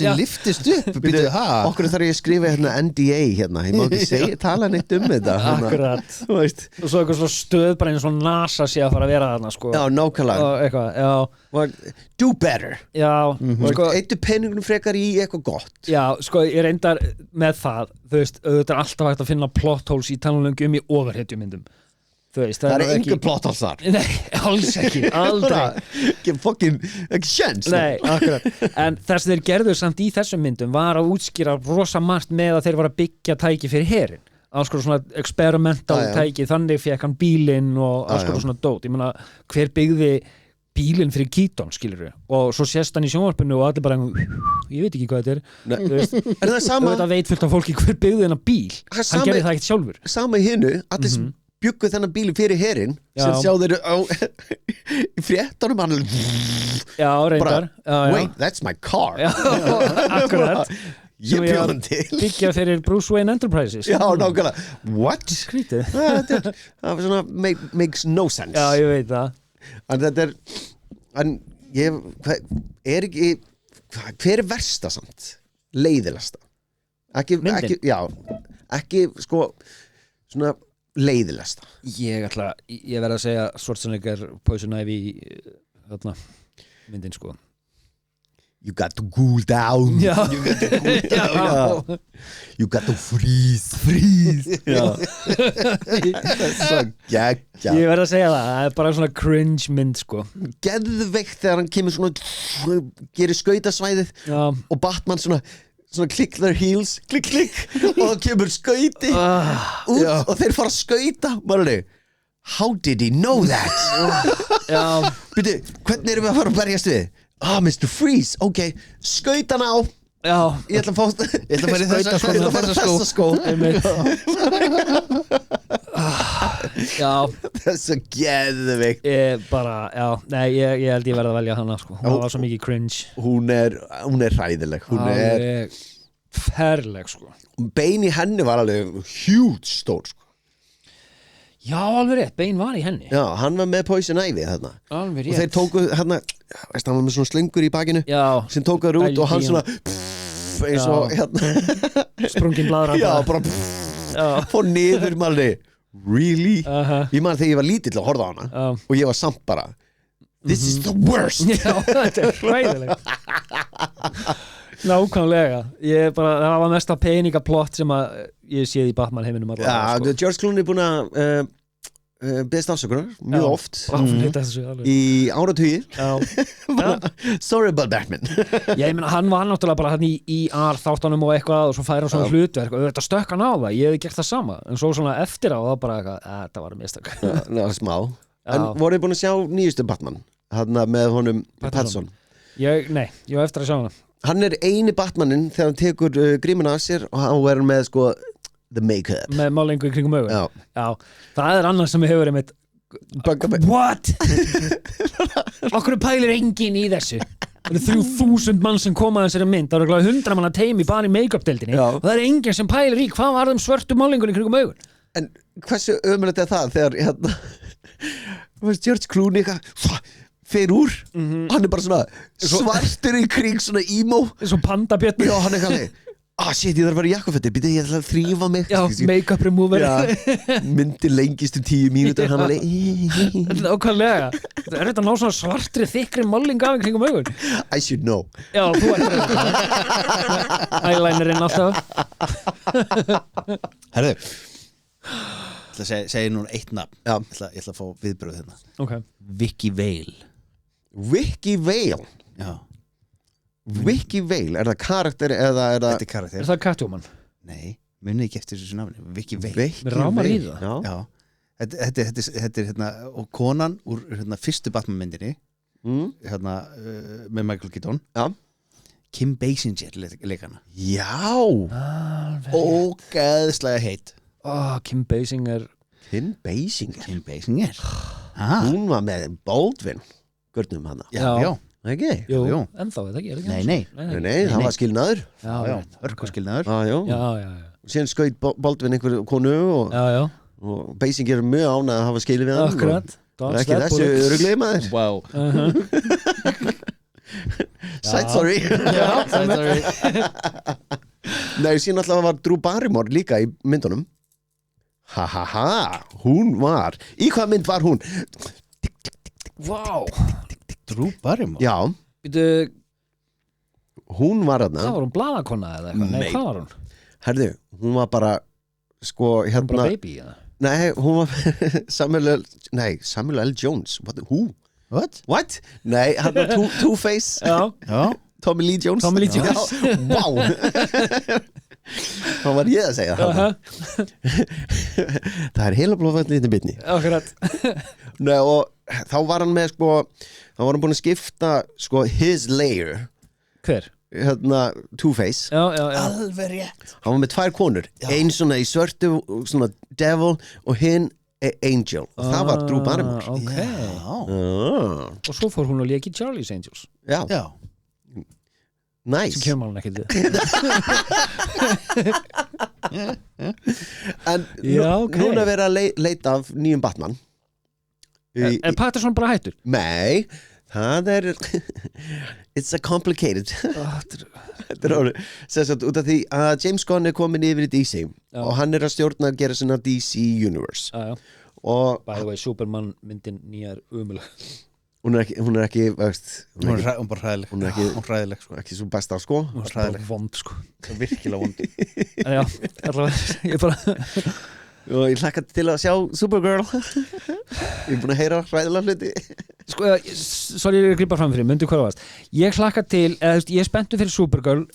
Já. Liftist upp byrju, okkur þarf ég að skrifa hérna NDA hérna, ég má ekki tala neitt þetta Akkurat þú veist og svo eitthvað svona stöð bara eins og NASA sé að fara að vera þarna sko. já, nákvæmlega og eitthvað, já, do better já sko, eittu peningunum frekar í eitthvað gott já, sko, ég reyndar með það þú veist, auðvitað er alltaf hægt að finna plot holes í talunum í overhetjumyndum þú veist, það er ekki engur plot alls þar nei, alls ekki, aldrei ekki fucking, ekki sjens nei, akkurat, en þess að þeir gerðu samt í þessum myndum var að útskýra rosa margt með að þeir var að byggja tæki fyrir herinn alls konar svona experimental tæki, þannig fekk hann bílinn og alls konar svona dót, ég meina hver byggði bílinn fyrir Keaton, skilurðu, og svo sést hann í sjónvarpinu og allir bara ég veit ekki hvað þetta er Er það sama? Þetta veit fullt af fólki hver byggði þennan bíl hann gerði það ekkert sjálfur Sama í hinu, allir sem bjuggu þennan bíli fyrir herinn sem sjá þeir á í fréttunum hann Já, reyndar Wait, that's my car Akkurat Ég bjóð hann til byggja fyrir Bruce Wayne Enterprises Já, nákvæmlega What? Skrítið Það var svona makes no sense Já, ég veit það En þetta en ég er ekki hver er versta samt? Leiðilegasta ekki, ekki sko svona leiðilegasta Ég verð að segja Schwarzenegger Poison Ivy þarna myndin sko You got to cool down Já. You got to cool down You got to freeze Svo geggja Ég verð að segja það er bara svona cringe mynd sko Geðveikt þegar hann kemur svona gerir skautasvæðið og Batman svona click their heels klikk og það kemur skauti út og þeir fara að skauta bara how did he know that Bíddu, hvernig erum við að fara að berjast við Mr. Freeze, ok, skautan á ég ætla að fara í þessa skó það er svo geðveikt ég held ég verð að velja hana sko. hún var svo mikið cringe hún er hræðileg hún er ferleg sko. bein í henni var alveg huge stór sko. Já, alveg rétt, Bane var í henni Já, hann var með Poison Ivy þarna Alveg rétt og þeir tóku hérna, veist hann var með svona slengur í bakinu sem tóku það út og hann svona eins og hérna sprungin bladra Já, bara fór niður manni Really? Ég man þegar ég var lítill að horfa á hana og ég var samt bara This is the worst Já, þetta er hræðilegt Nákvæmlega það var mesta peningaplott sem að ég séð í Batman heiminum sko. George Clooney er búin að beðast afsökunar mjög oft í áratugi Sorry about Batman Ég meina, hann var náttúrulega bara hann í þáttunum og eitthvað og svo færa svona hlutverk og þetta stökk hann á það, ég hef gert það sama en svo svona eftir á það bara eitthvað þetta var mistök smá En voruð þið búin að sjá nýjustu Batman hann með honum Pattinson Nei, ég var eftir að sjá hana Hann er eini Batmaninn þegar hann tekur grímuna af sér og hann er með sko the make-up með málingu í kringum augun Já, það er annars sem hefur einmitt What? Okkur pælir enginn í þessu Það eru 3000 mann sem koma að þessari mynd það eru 100 manna teimi bara í make-up-deildinni og það er enginn sem pælir í hvað var þeim svörtu málingun í kringum augun En hversu ömulegt er það þegar hérna George Clooney fer úr hann er bara svona svartur í kring svona emo svo pandabjörn Já, hann er kannski shit, ég þarf að vera í jakkafötti býta ég ætla að þrífa mig Já, make-up remover myndi lengist 10 mínútur hann alveg Nákvæmlega Er þetta ná svona svartri, þykri máling af kringum augun? I should know Já, þú ert eyelinerinn alltaf Herðu Ég ætla að segja nú eitt nafn Ég ætla að fá viðbröð hérna Vicky Vale Já Vicky Vale, er það karakter eða er það Þetta er karakter Er það Catwoman? Nei, munið ekki eftir þessu nafni Vicky Vale Mér rámar í það Já Þetta er hérna og konan úr hérna fyrstu Batman myndinni hérna með Michael Keaton Kim Basinger leikana Já Ógeðslega heit Kim Basinger Hún var með Baldwin Görnum hana Já Ekki? Jú, ennþá, þetta ekki Nei, það var skilnaður Hörku skilnaður Já Og síðan skaut Baldwin einhver konu og Basinger er mjög ánægð að hafa skilið við hann Akkurat Ekki þessu öruglegi maður Wow Side story Nei, síðan alltaf var Drew Barrymore líka í myndunum Hún var Í hvað mynd var hún? Wow Drew Barrymore? Já Hún var þarna Það var hún blaðakonna eða eitthvað Nei, hvað var hún? Herðu, hún var bara sko hérna Hún bara baby eða? Nei, hún var Samuel L. Jones What? Nei, hann var Two-Face Já Tommy Lee Jones Wow Hvað var ég að segja Það er heila blóðfætt lítið bitni. Akkurat. Nei, og þá var hann með sko, þá var hann búin að skipta sko his layer, Hver? hérna Two-Face. Já. Alveg rétt. Hann var með 2 konur, ein svona í svörtu, svona devil og hinn angel. Og það var Drew Barrymore. Ok. Ah, Og svo fór hún að léka í Charlie's Angels. já, Já. nice. Sem kemur hann ekkert við. En Já, ok. núna er verið að leita af nýjum Batman. En Patterson bara hættur? Nei, það er it's a complicated Þetta er orðið sem sagt út af því að James Gunn er komin yfir í DC og hann er að stjórna að gera svona DC Universe Já. og By the way, Superman myndin nýjar umulega. hún er ekki veist, Hún er bara hræðileg. Hún er ekki- Hún er hræðileg sko. ekki svo besta sko Hún er bara vond sko. Það er virkilega vond. En já, allavega, ég bara og ég hlakka til að sjá Supergirl ég er búin að heyra hræðilega hluti Sko, sorry, ég grípa fram fyrir, myndi hvað það varst. Ég hlakka til, eða þú veist, ég er spenntur fyrir Supergirl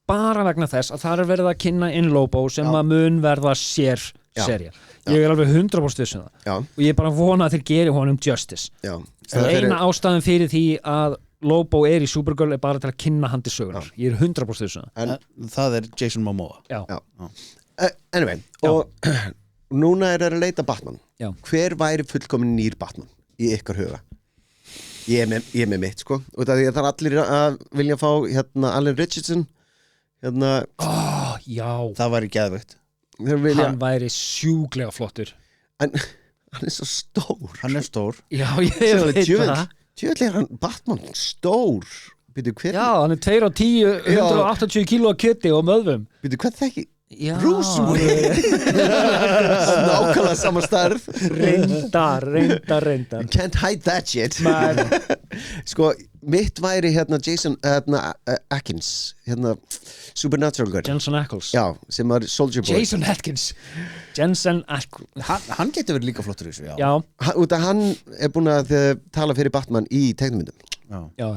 bara vegna þess að það er verið að kynna inn Lobo sem að mun verða serja. Ég er alveg 100% viss um það. Já, Og ég er bara að vona að þeir geri honum justice. já Eina ástæðan fyrir því að Lobo er í Supergirl er bara til að kynna hann til sögunar. Ég er 100% viss um það. En það er Jason Momoa. Já. Anyway, og núna er að leita Batman. Já. Hver væri fullkomin nýr Batman í ykkar huga? Ég er með mitt sko og það er allir að vilja fá hérna Alan Richardson hérna Já, Það væri geðveikt. þeir vilja, hann væri sjúklega flottur. en hann er svo stór Hann er stór. Já, ég veit það. Tjöðlega er hann Batman stór Býtu hver, Já, hann er 2 á 10, 180 kíló að kjöti og möðvum. býtu hvað þekki Já, Bruce nákvæmlega sama starf reyndar. You can't hide that shit Men, Sko, mitt væri hérna Jason Atkins hérna Supernatural Girl Jensen Ackles. Já, sem var Soldier Boy Jason Atkins. Jensen Ackles. Hann getur verið líka flottur í þessu, já. Já, Út af hann er búin að tala fyrir Batman í teiknumyndum Já. já.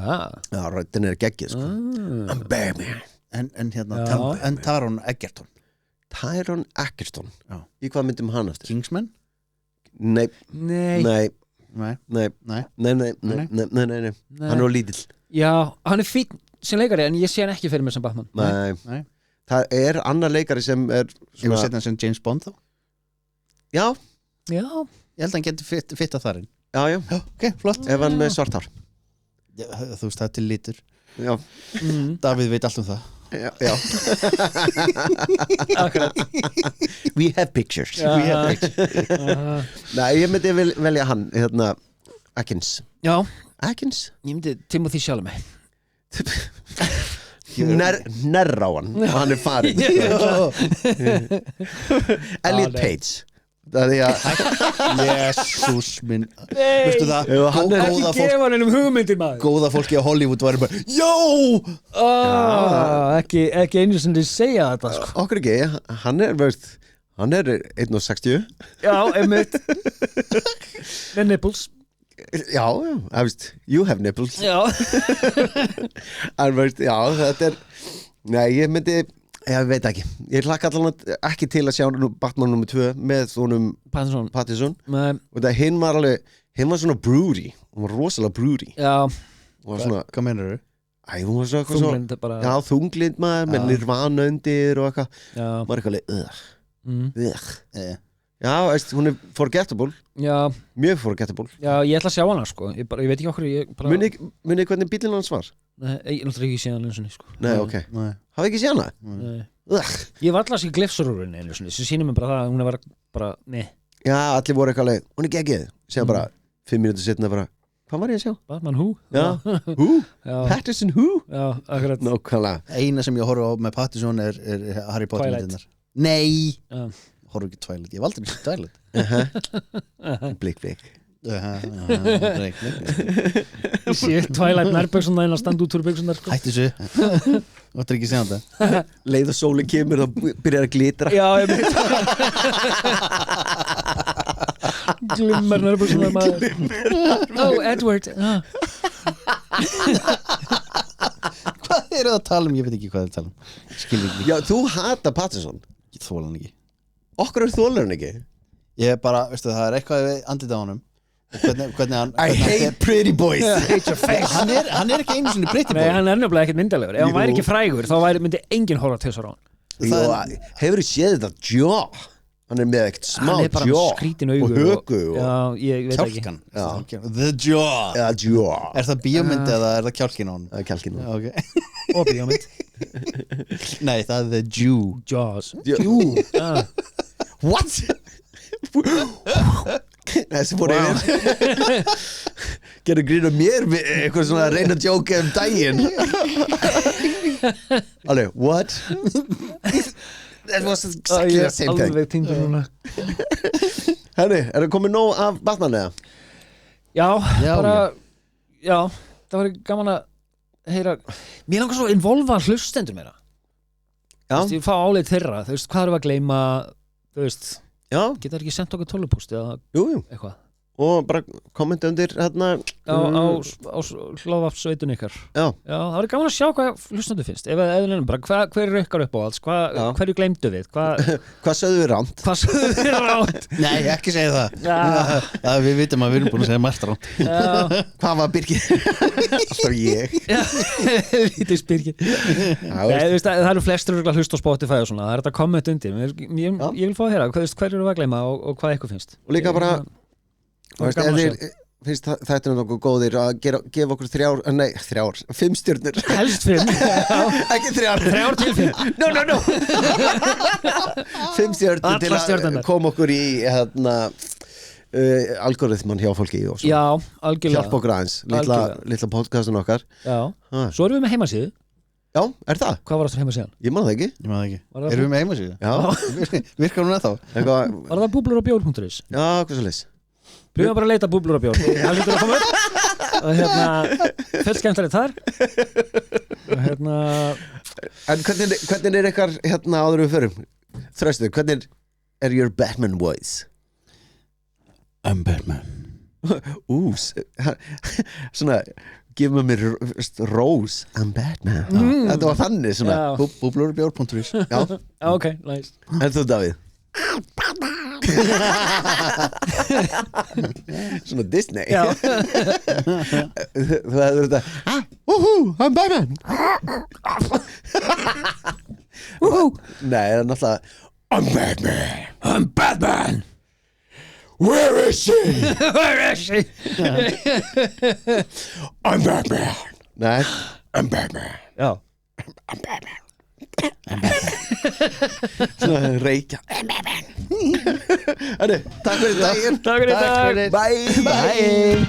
Já, röddin er geggið sko I'm Batman En hérna, Já. en Taron Egerton. Tyron Egerton Já. Í hvað myndum hann eftir? Kingsman? Nei, Nei. nei, Nei. nei Nei. Nei Hann er lítill Já, hann er fínn sem leikari en ég sé hann ekki fyrir mér sem Batman. Nei, Nei. það er annar leikari sem er Ég var að setja hann sem James Bond þá. Já, Já. Ég held að hann getur fitta þar inn. já, já Já, ok, flott. Ef hann með svart hár Já, þú veist, það er til lítur. Já, Davíð veit allt um það. já Akkurat. We have pictures Já. Nei, ég myndi velja hann hérna, Atkins Já, Atkins? ég myndi Timothy Chalamet. Nærra á hann og hann er farin Elliot Page Það er að Jésús minn. Veistu það, Jú, hann er góða, Gefa hann einum hugmyndir maður. góða fólki á Hollywood væri bara Jó! Ekki einu sem þið segja þetta sko. Okkur ekki, hann er veist, hann er 1,60 Já, einmitt. Með nipples. Já, veist, you have nipples Já. En veist, já, þetta er Nei, ég myndi ég veit ekki, ég hlakka allan ekki til að sjá Batman nr. 2 með þónum Pattinson Men, og það hinn var alveg, hinn var svona broody hún var rosalega broody já, hún var svona, Hvað meinar þú? æ, hún var svona eitthvað svo þunglind bara. já, þunglind maður með nirvana undir og eitthvað, Já. maður eitthvað leið Eh. já, veist, hún er forgettable, Já, mjög forgettable já, ég ætla að sjá hana sko. Ég veit ekki okkur, ég bara... munið hvernig bílinn hans var? Nei, ég náttúrulega ekki sé hann eins og sko. Nei, ok, Nei. hafa ekki séð hana? Nei. Ugh. Ég var alltaf sér glefsarúrun einu svona, sem sýnir mér bara það að hún er bara, nei, Já, allir voru eitthvað leið, hún er geggið Sér bara, 5 mínútur setna bara Hvað var ég að sjá? Batman Who? Já, who? Já, Patterson who? já, akkurat. Nákvæmlega Eina sem ég horfa á með Pattinson er Harry Potter Twilight. myndirnar. Nei, Já. horfa ekki Twilight. Ég valdi mér Twilight. Blik, blik Ég sé Twilight nærböksunar en að standa út úr böksunar sko. Hætti þessu. Þú ættir ekki að segja þetta. Leið og sólinn kemur þá byrjar að glitra Já, ég veit Glimmar nærböksunar maður Oh, Edward Hvað eru það að tala um? Ég veit ekki hvað það er að tala um. Skilur ekki. Já, þú hata Patterson Ég þóla hann ekki. okkur þólar hann ekki. Ég er bara, veistu, það er eitthvað við andlita á honum hvernig hann I hate pretty boys. hann er ekki einu sinni pretty Nei, boy hann er nefnilega ekkert myndalegur. Ef hann Jú. væri ekki frægur þá myndi enginn horfa til þess á hann. Jú, hefur þú séð þetta jaw? Hann er með ekkert smá Hann er bara með jaw skrítin augu og högu og Já, ég veit ekki. Kjálkan Já. The Jaw eða jaw. Er það bíómynd eða er það kjálkin á honum? Það er kjálkinu. Okay. Og bíómynd Nei, það er The Jew Jaws What? Þessi fór yfir Gerðu grín á mér við eitthvað svona að reyna að djóka daginn Alveg, what? That was exactly the same thing Alveg týndur núna Henni, er það komið nóg af Batman eða? Já, bara Já, það var gaman að heyra Mér langar svo að involva hlustendur meira Já, Ég fá áleið þeirra, þú veist, hvað erum við að gleyma Þú veist, já, geta ekki sendt okkur tölvupúst eða jú eitthvað Og bara kommenta undir hérna á hlaðvarpsveitun ykkar Já, það var gaman að sjá hvað hlustendur finnst ef bara hver er ykkar upp á alls Já. hverju gleymdu við hvað Hvað sögðu við rámt? sögðu við rátt Nei, ekki segja það Já. Við vitum að við erum búin að segja margt rátt Hvað var Birgir? Alltaf ég lítið spyrkir það eru flestur að hlusta á Spotify og svona það er þetta komment undir ég vil fá að heyra hverju eru að gleyma og hvað eitthvað finnst Og líka bara Það er Veist, gaman að ef þér finnst þetta nokkuð góðir að gefa okkur 5 stjörnur helst 5 ekki 3 til 5 no 5 stjörnur til Allar að stjörnurnar. koma okkur í hérna algoritman hjá fólki og svona já, algjörlega hjálpa okkur aðeins litla podcastun okkar já. Ha. Svo erum við með heimasíðu Já, er það? Hvað var aftur heimasíðan? Ég man það ekki Ég maður ekki Var það Erum við með heimasíðu? Já, Virkar hún ennþá? eitthvað Var það búblurabjór.is? Já, hvað svo leys Byrjum bara að leita búblurabjór Það lítur að koma upp og fullt skemmtilegt þar og En hvernig er ykkar hérna áður við förum? Þröstu, hvernig er your Batman voice? I'm Batman Svona Give me rose I'm Batman Þetta var þannig svona Já. Búblurbjór.is Já. ok, nice En þú Davíð? Svona Disney Já. Þú hefur þetta I'm Batman Nei, það er náttúrulega I'm Batman Where is she? Where is she? I'm Batman Nei, I'm Batman Já. Svona reykja I'm Batman Takk fyrir daginn Takk fyrir í dag. Bye Bye.